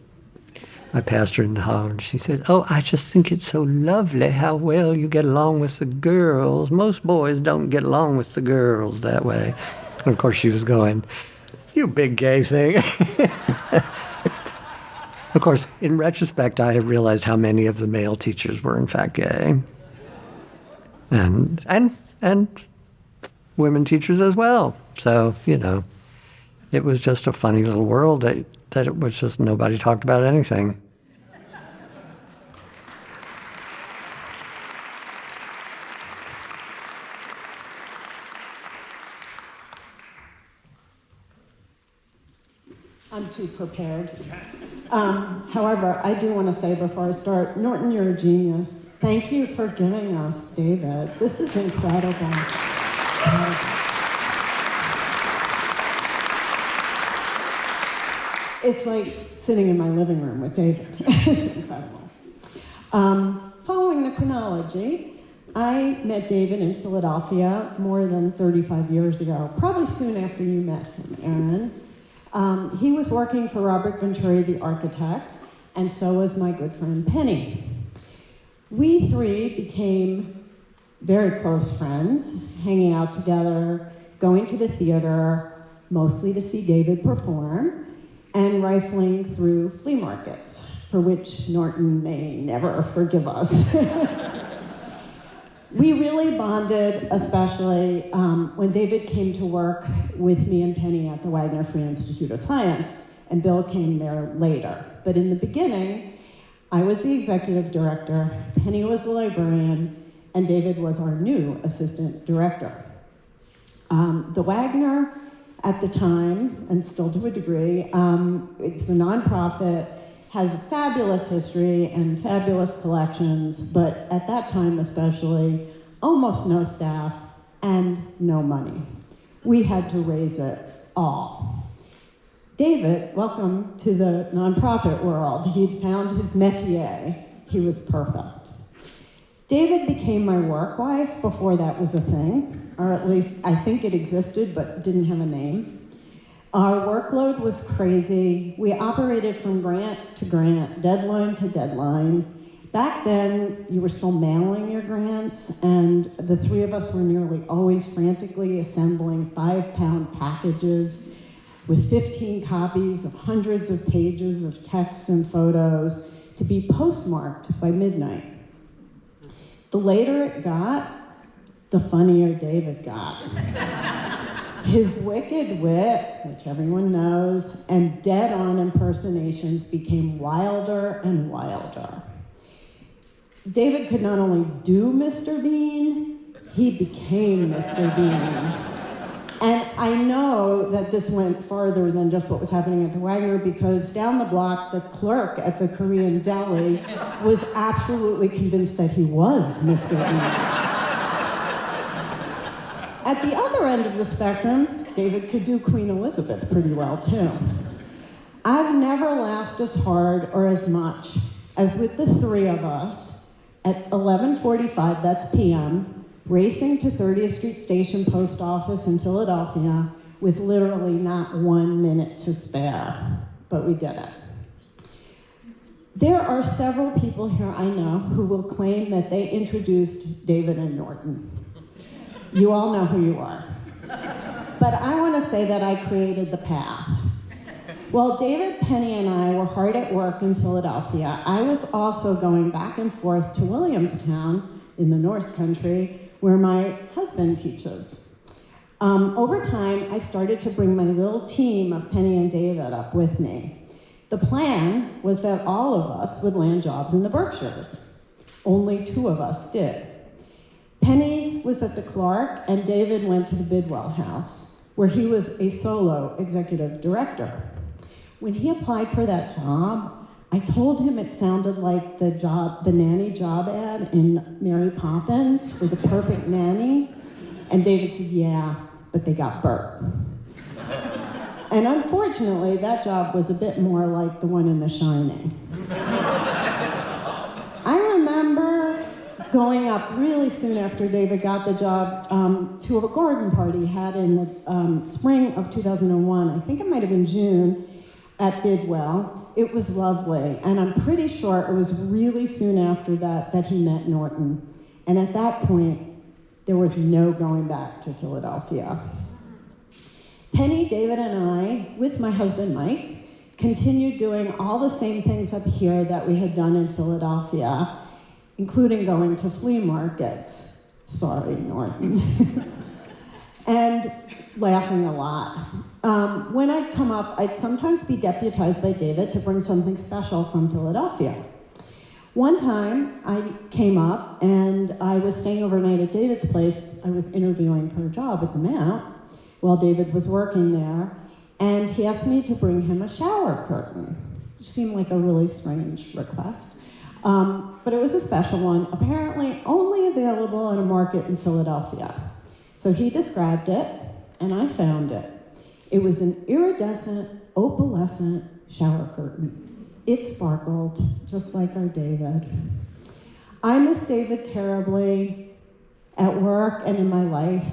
I passed her in the hall, and she said, "Oh, I just think it's so lovely how well you get along with the girls. Most boys don't get along with the girls that way." And of course, she was going, "You big gay thing." Of course, in retrospect, I have realized how many of the male teachers were in fact gay, and women teachers as well. So it was just a funny little world that it was just nobody talked about anything. I'm too prepared. However, I do want to say before I start, Norton, you're a genius. Thank you for giving us David. This is incredible. It's like sitting in my living room with David. It's incredible. Following the chronology, I met David in Philadelphia more than 35 years ago, probably soon after you met him, Aaron. He was working for Robert Venturi, the architect, and so was my good friend Penny. We three became very close friends, hanging out together, going to the theater, mostly to see David perform, and rifling through flea markets, for which Norton may never forgive us. We really bonded, especially when David came to work with me and Penny at the Wagner Free Institute of Science, and Bill came there later. But in the beginning, I was the executive director, Penny was the librarian, and David was our new assistant director. The Wagner, at the time, and still to a degree, it's a nonprofit, has a fabulous history and fabulous collections, but at that time especially, almost no staff and no money. We had to raise it all. David, welcome to the nonprofit world. He'd found his métier. He was perfect. David became my work wife before that was a thing, or at least I think it existed but didn't have a name. Our workload was crazy. We operated from grant to grant, deadline to deadline. Back then, you were still mailing your grants, and the three of us were nearly always frantically assembling 5-pound packages with 15 copies of hundreds of pages of texts and photos to be postmarked by midnight. The later it got, the funnier David got. His wicked wit, which everyone knows, and dead-on impersonations became wilder and wilder. David could not only do Mr. Bean, he became Mr. Bean. And I know that this went farther than just what was happening at the Wagner, because down the block, the clerk at the Korean deli was absolutely convinced that he was Mr. Bean. At the other end of the spectrum, David could do Queen Elizabeth pretty well, too. I've never laughed as hard or as much as with the three of us at 11:45, that's p.m., racing to 30th Street Station Post Office in Philadelphia with literally not 1 minute to spare, but we did it. There are several people here I know who will claim that they introduced David and Norton. You all know who you are. But I want to say that I created the path. While David, Penny, and I were hard at work in Philadelphia, I was also going back and forth to Williamstown in the North Country, where my husband teaches. Over time, I started to bring my little team of Penny and David up with me. The plan was that all of us would land jobs in the Berkshires. Only 2 of us did. Penny's was at the Clark, and David went to the Bidwell House, where he was a solo executive director. When he applied for that job, I told him it sounded like the nanny job ad in Mary Poppins for the perfect nanny. And David said, yeah, but they got Bert. And unfortunately, that job was a bit more like the one in The Shining. I remember going up really soon after David got the job to a garden party he had in the spring of 2001. I think it might have been June at Bidwell. It was lovely, and I'm pretty sure it was really soon after that he met Norton. And at that point, there was no going back to Philadelphia. Penny, David, and I, with my husband Mike, continued doing all the same things up here that we had done in Philadelphia, including going to flea markets. Sorry, Norton. And laughing a lot. When I'd come up, I'd sometimes be deputized by David to bring something special from Philadelphia. One time, I came up and I was staying overnight at David's place. I was interviewing for a job at the Mount while David was working there, and he asked me to bring him a shower curtain, which seemed like a really strange request. But it was a special one, apparently only available at a market in Philadelphia. So he described it, and I found it. It was an iridescent, opalescent shower curtain. It sparkled, just like our David. I miss David terribly at work and in my life.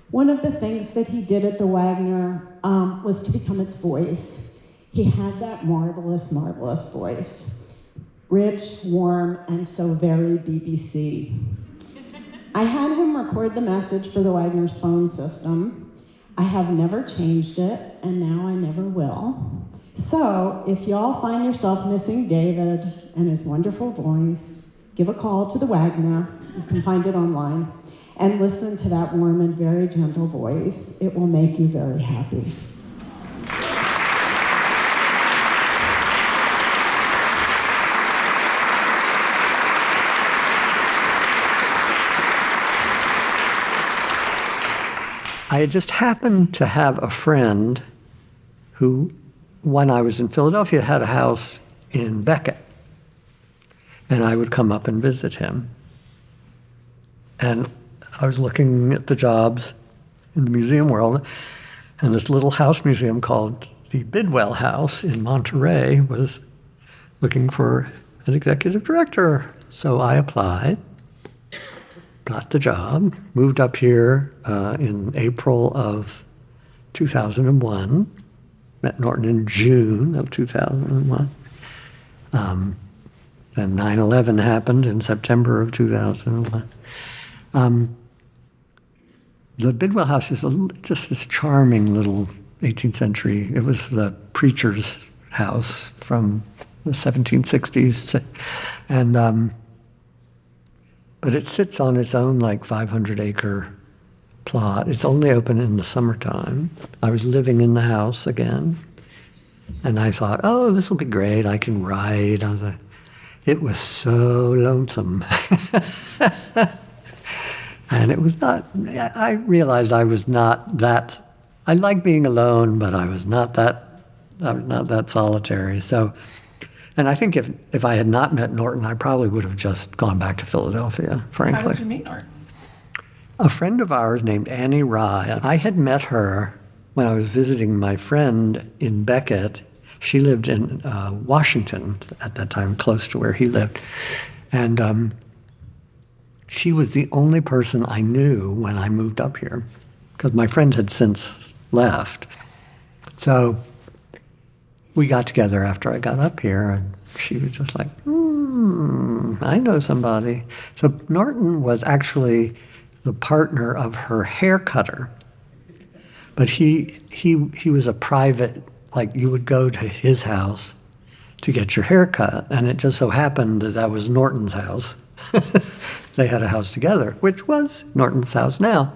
One of the things that he did at the Wagner was to become its voice. He had that marvelous, marvelous voice. Rich, warm, and so very BBC. I had him record the message for the Wagner's phone system. I have never changed it, and now I never will. So, if y'all find yourself missing David and his wonderful voice, give a call to the Wagner. You can find it online. And listen to that warm and very gentle voice. It will make you very happy. I just happened to have a friend who, when I was in Philadelphia, had a house in Beckett. And I would come up and visit him. And I was looking at the jobs in the museum world, and this little house museum called the Bidwell House in Monterey was looking for an executive director. So I applied, got the job, moved up here in April of 2001, met Norton in June of 2001. Then 9/11 happened in September of 2001. The Bidwell House is just this charming little 18th century. It was the preacher's house from the 1760s, and but it sits on its own like 500-acre plot. It's only open in the summertime. I was living in the house again, and I thought, oh, this will be great. I can write. It was so lonesome. And it was not, I realized I was not that, I liked being alone, but I was not that solitary. So, and I think if I had not met Norton, I probably would have just gone back to Philadelphia, frankly. How did you meet Norton? A friend of ours named Annie Rye, I had met her when I was visiting my friend in Beckett. She lived in Washington at that time, close to where he lived. And she was the only person I knew when I moved up here, because my friend had since left. So we got together after I got up here, and she was just like, I know somebody. So Norton was actually the partner of her hair cutter, but he was a private, like you would go to his house to get your hair cut, and it just so happened that that was Norton's house. They had a house together, which was Norton's house now.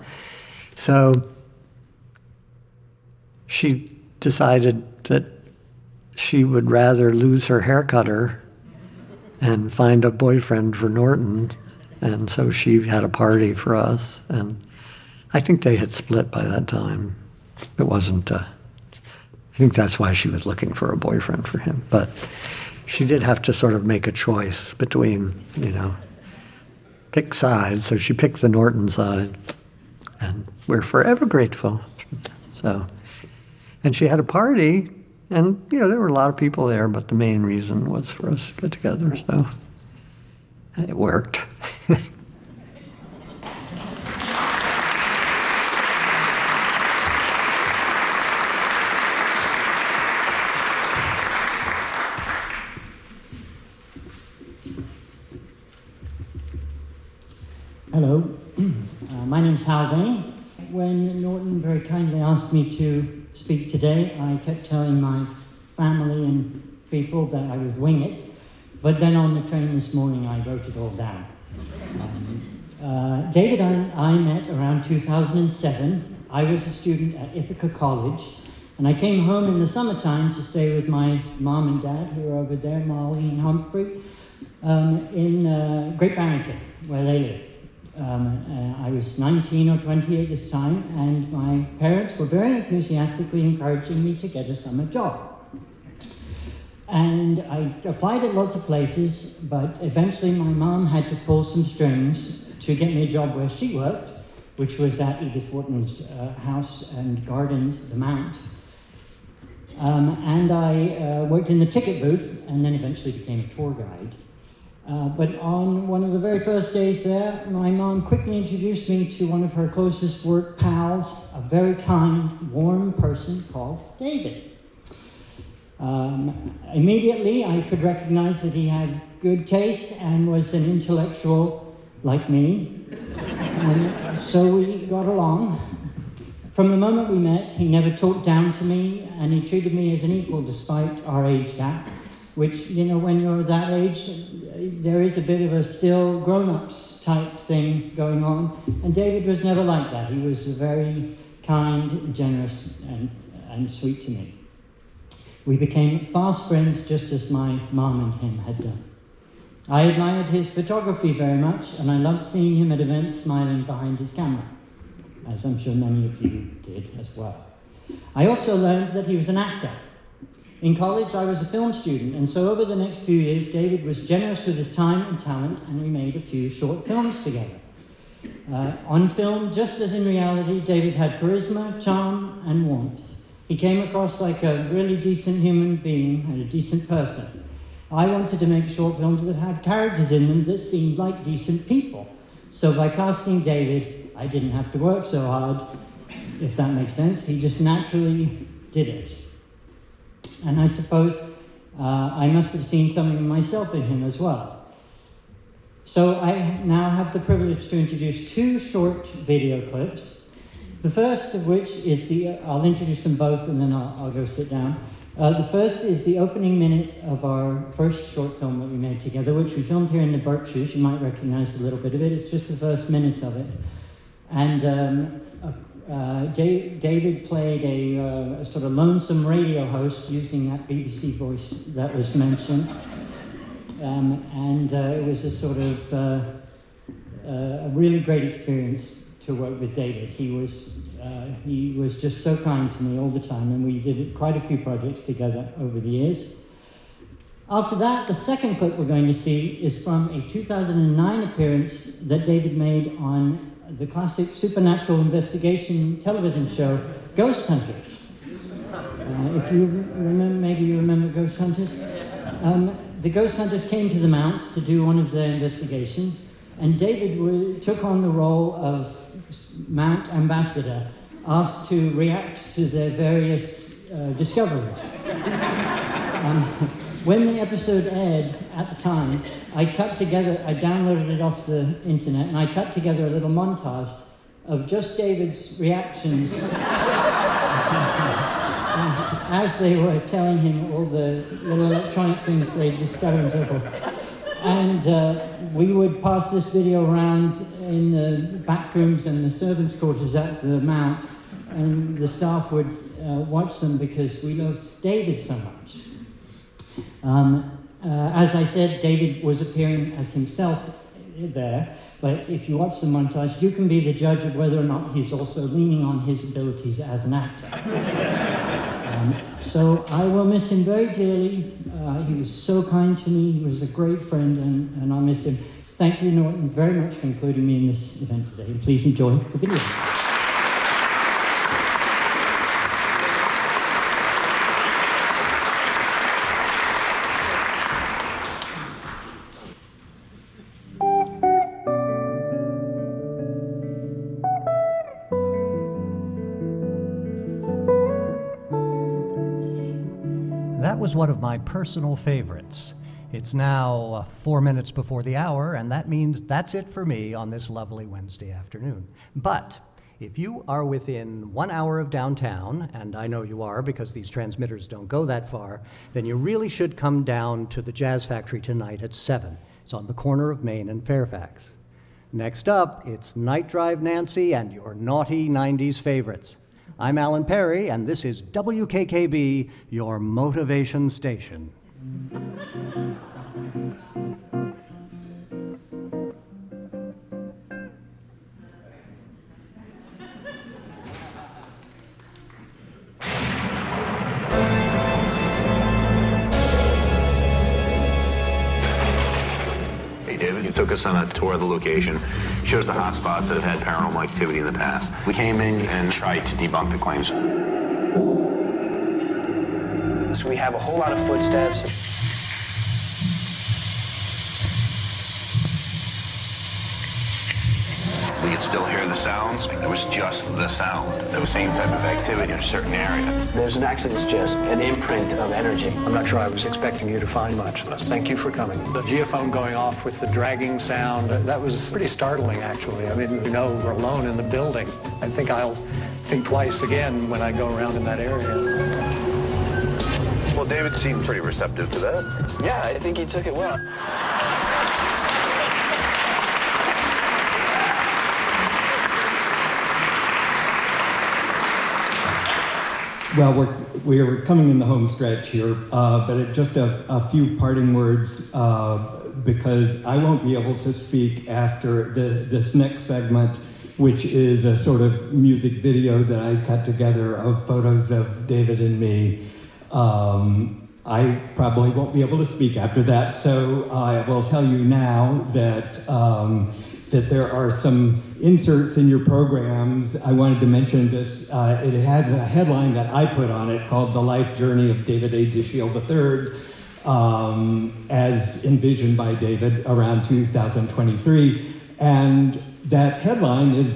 So she decided that she would rather lose her hair cutter and find a boyfriend for Norton, and so she had a party for us, and I think they had split by that time. It wasn't, I think that's why she was looking for a boyfriend for him, but she did have to sort of make a choice between, pick sides, so she picked the Norton side, and we're forever grateful. So, and she had a party, and there were a lot of people there, but the main reason was for us to get together, so it worked. Hello, my name's Hal Bain. When Norton very kindly asked me to speak today, I kept telling my family and people that I would wing it, but then on the train this morning I wrote it all down. David and I met around 2007. I was a student at Ithaca College, and I came home in the summertime to stay with my mom and dad, who are over there, Molly and Humphrey, in Great Barrington, where they live. I was 19 or 20 at this time, and my parents were very enthusiastically encouraging me to get a summer job. And I applied at lots of places, but eventually my mom had to pull some strings to get me a job where she worked, which was at Edith Wharton's house and gardens, The Mount. And I worked in the ticket booth, and then eventually became a tour guide. But on one of the very first days there, my mom quickly introduced me to one of her closest work pals, a very kind, warm person called David. Immediately, I could recognize that he had good taste and was an intellectual like me. And so we got along. From the moment we met, he never talked down to me, and he treated me as an equal despite our age gap, which, when you're that age, there is a bit of a still grown-ups type thing going on. And David was never like that. He was very kind, generous, and sweet to me. We became fast friends just as my mom and him had done. I admired his photography very much, and I loved seeing him at events smiling behind his camera, as I'm sure many of you did as well. I also learned that he was an actor. In college, I was a film student, and so over the next few years, David was generous with his time and talent, and we made a few short films together. On film, just as in reality, David had charisma, charm, and warmth. He came across like a really decent human being and a decent person. I wanted to make short films that had characters in them that seemed like decent people. So by casting David, I didn't have to work so hard, if that makes sense. He just naturally did it. And I suppose I must have seen something of myself in him as well. So I now have the privilege to introduce two short video clips. The first of which is I'll introduce them both and then I'll go sit down. The first is the opening minute of our first short film that we made together, which we filmed here in the Berkshires. You might recognize a little bit of it. It's just the first minute of it. And David played a sort of lonesome radio host using that BBC voice that was mentioned. It was a sort of a really great experience to work with David. He was just so kind to me all the time, and we did quite a few projects together over the years. After that, the second clip we're going to see is from a 2009 appearance that David made on the classic supernatural investigation television show, Ghost Hunters. If you remember, maybe you remember Ghost Hunters. The Ghost Hunters came to the Mount to do one of their investigations, And David took on the role of Mount Ambassador, asked to react to their various discoveries. When the episode aired at the time, I downloaded it off the internet, and I cut together a little montage of just David's reactions as they were telling him all the little electronic things they'd discovered and so forth. And we would pass this video around in the back rooms and the servants' quarters at the Mount, and the staff would watch them because we loved David so much. As I said, David was appearing as himself there, but if you watch the montage, you can be the judge of whether or not he's also leaning on his abilities as an actor. So I will miss him very dearly. He was so kind to me. He was a great friend, and I'll miss him. Thank you, Norton, very much for including me in this event today. And please enjoy the video. That was one of my personal favorites. It's now 4 minutes before the hour, and that means that's it for me on this lovely Wednesday afternoon. But if you are within 1 hour of downtown, and I know you are because these transmitters don't go that far, then you really should come down to the Jazz Factory tonight at 7. It's on the corner of Main and Fairfax. Next up, it's Night Drive Nancy and your naughty 90s favorites. I'm Alan Perry, and this is WKKB, your motivation station. Hey, David, you took us on a tour of the location, showed us the hot spots that have had paranormal activity in the past. We came in and tried to debunk the claims. So we have a whole lot of footsteps. We could still hear the sounds. It was just the sound. The same type of activity in a certain area. There's actually just an imprint of energy. I'm not sure I was expecting you to find much. Thank you for coming. The geophone going off with the dragging sound, that was pretty startling, actually. I mean, we're alone in the building. I think I'll think twice again when I go around in that area. Well, David seemed pretty receptive to that. Yeah, I think he took it well. Well, we're coming in the home stretch here, but just a few parting words, because I won't be able to speak after this next segment, which is a sort of music video that I cut together of photos of David and me. I probably won't be able to speak after that, so I will tell you now that that there are some inserts in your programs. I wanted to mention this. It has a headline that I put on it called The Life Journey of David A. Dashiell III, as envisioned by David around 2023. And that headline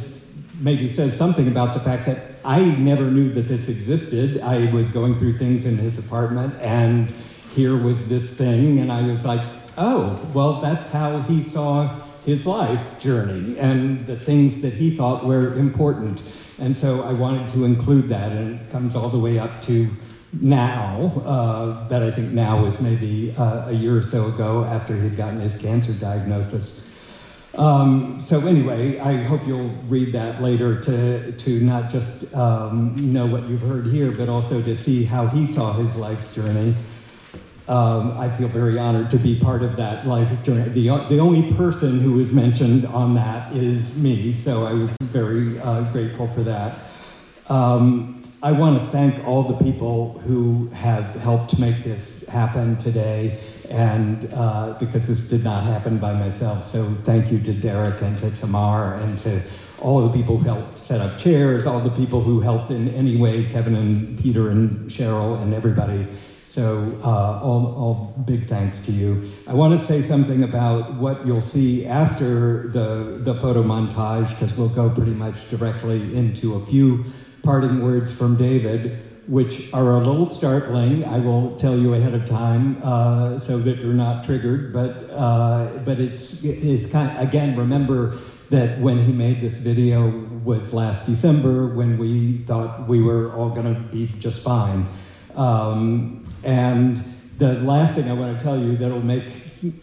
maybe says something about the fact that I never knew that this existed. I was going through things in his apartment, and here was this thing, and I was like, oh, well, that's how he saw his life journey and the things that he thought were important. And so I wanted to include that, and it comes all the way up to now, that I think now is maybe a year or so ago after he'd gotten his cancer diagnosis. So anyway, I hope you'll read that later to not just know what you've heard here, but also to see how he saw his life's journey. I feel very honored to be part of that life journey. The only person who was mentioned on that is me, so I was very grateful for that. I want to thank all the people who have helped make this happen today, and because this did not happen by myself. So thank you to Derek and to Tamar and to all the people who helped set up chairs, all the people who helped in any way, Kevin and Peter and Cheryl and everybody. So all big thanks to you. I want to say something about what you'll see after the photo montage, because we'll go pretty much directly into a few parting words from David, which are a little startling. I will tell you ahead of time so that you're not triggered, but it's kind of, again, remember that when he made this video was last December, when we thought we were all gonna be just fine. And the last thing I want to tell you that'll make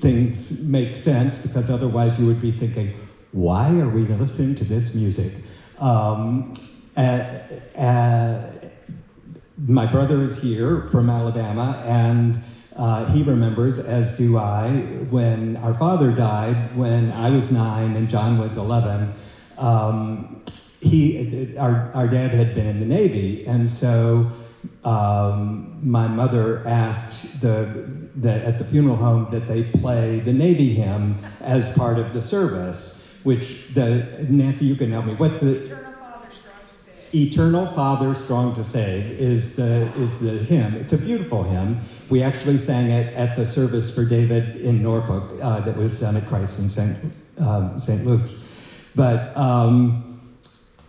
things make sense, because otherwise you would be thinking, why are we listening to this music? My brother is here from Alabama, and he remembers, as do I, when our father died when I was 9 and John was 11. Our dad had been in the Navy, and so my mother asked at the funeral home that they play the Navy hymn as part of the service, which Nancy, you can help me. What's the Eternal Father Strong to Save is the hymn. It's a beautiful hymn. We actually sang it at the service for David in Norfolk that was done at Christ in St. Luke's. But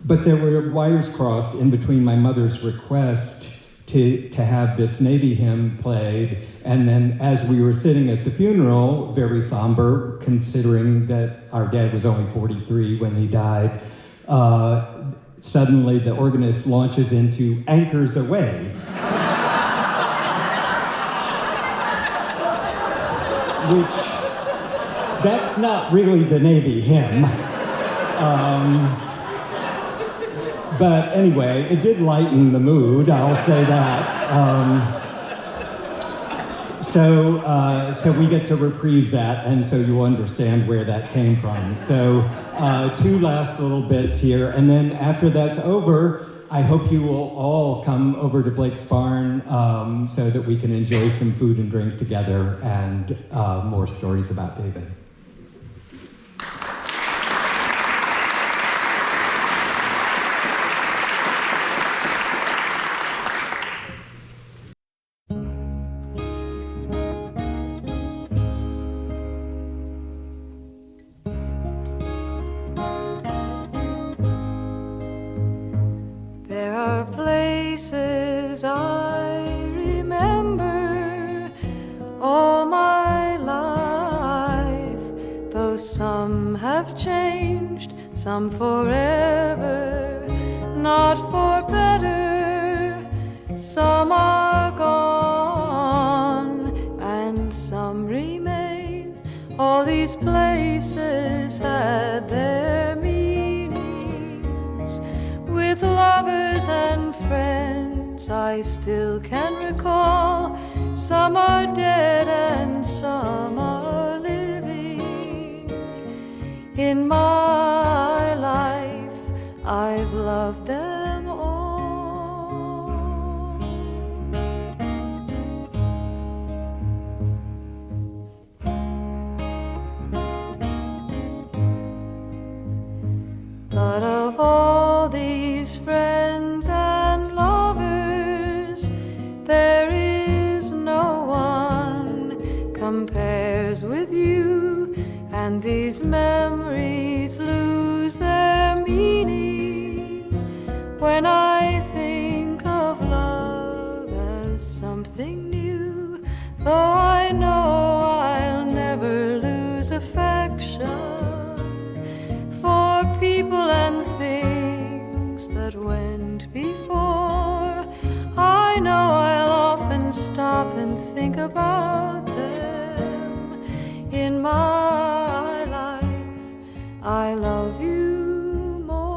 there were wires crossed in between my mother's request to have this Navy hymn played, and then as we were sitting at the funeral, very somber, considering that our dad was only 43 when he died, suddenly the organist launches into Anchors Aweigh. Which, that's not really the Navy hymn. But anyway, it did lighten the mood, I'll say that. So we get to reprise that, and so you'll understand where that came from. So two last little bits here, and then after that's over, I hope you will all come over to Blake's Barn so that we can enjoy some food and drink together and more stories about David. Some forever, not for better. Some are gone, and some remain. All these places had their meanings. With lovers and friends I still can recall. Some are dead and some are living. In my life, I've loved them all. But of all these friends and lovers, there is no one compares with you, and these memories lose their meaning when I think of love as something new. Though I know I'll never lose affection for people and things that went before, I know I'll often stop and think about them. In my life, I love you more.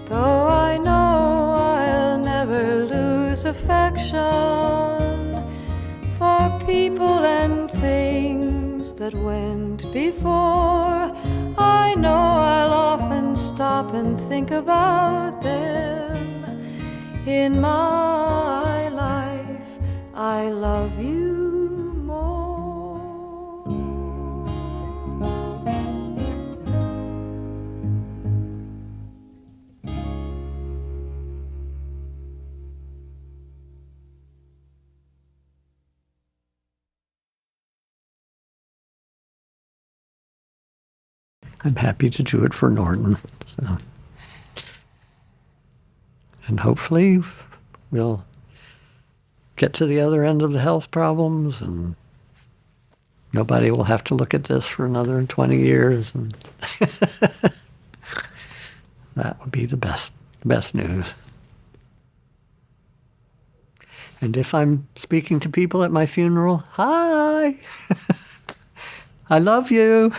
Though I know I'll never lose affection for people and things that went before, I know I'll often stop and think about them. In my life, I love you more. I'm happy to do it for Norton. So. And hopefully we'll get to the other end of the health problems and nobody will have to look at this for another 20 years. And that would be the best news. And if I'm speaking to people at my funeral, hi, I love you.